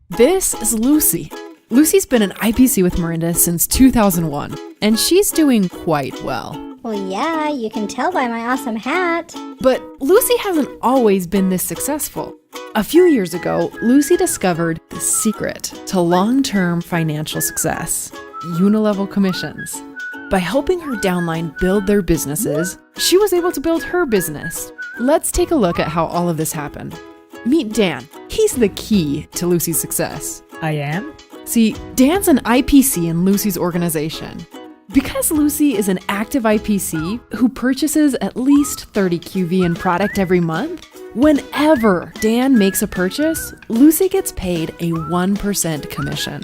This is Lucy. Lucy's been an IPC with Marinda since 2001, and she's doing quite well. Well, yeah, you can tell by my awesome hat. But Lucy hasn't always been this successful. A few years ago, Lucy discovered the secret to long-term financial success: unilevel commissions. By helping her downline build their businesses, she was able to build her business. Let's take a look at how all of this happened. Meet Dan. He's the key to Lucy's success. I am? See, Dan's an IPC in Lucy's organization. Because Lucy is an active IPC who purchases at least 30 QV in product every month, whenever Dan makes a purchase, Lucy gets paid a 1% commission.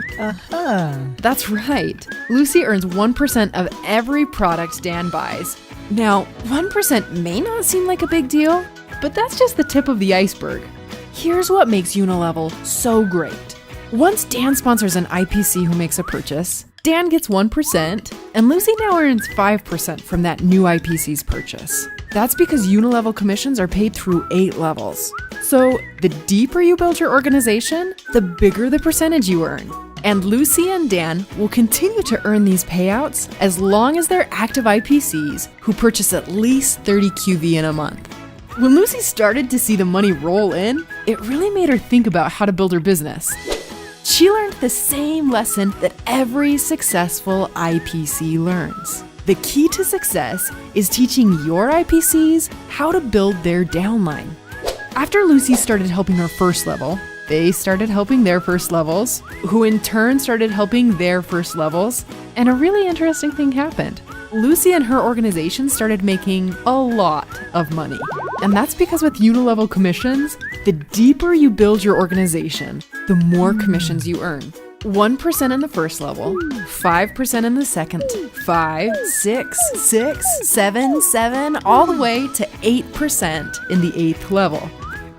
That's right. Lucy earns 1% of every product Dan buys. Now, 1% may not seem like a big deal, but that's just the tip of the iceberg. Here's what makes Unilevel so great. Once Dan sponsors an IPC who makes a purchase, Dan gets 1%, and Lucy now earns 5% from that new IPC's purchase. That's because Unilevel commissions are paid through 8 levels. So the deeper you build your organization, the bigger the percentage you earn. And Lucy and Dan will continue to earn these payouts as long as they're active IPCs who purchase at least 30 QV in a month. When Lucy started to see the money roll in, it really made her think about how to build her business. She learned the same lesson that every successful IPC learns. The key to success is teaching your IPCs how to build their downline. After Lucy started helping her first level, they started helping their first levels, who in turn started helping their first levels, and a really interesting thing happened. Lucy and her organization started making a lot of money. And that's because with Unilevel commissions, the deeper you build your organization, the more commissions you earn. 1% in the first level, 5% in the second, 5, 6, 7, all the way to 8% in the 8th level.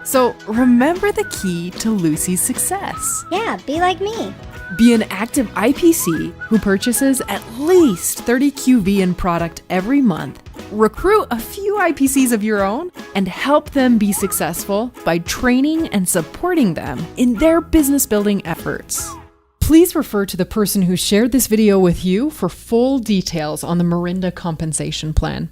So remember the key to Lucy's success. Yeah, be like me. Be an active IPC who purchases at least 30 QV in product every month. Recruit a few IPCs of your own and help them be successful by training and supporting them in their business building efforts. Please refer to the person who shared this video with you for full details on the Marinda compensation plan.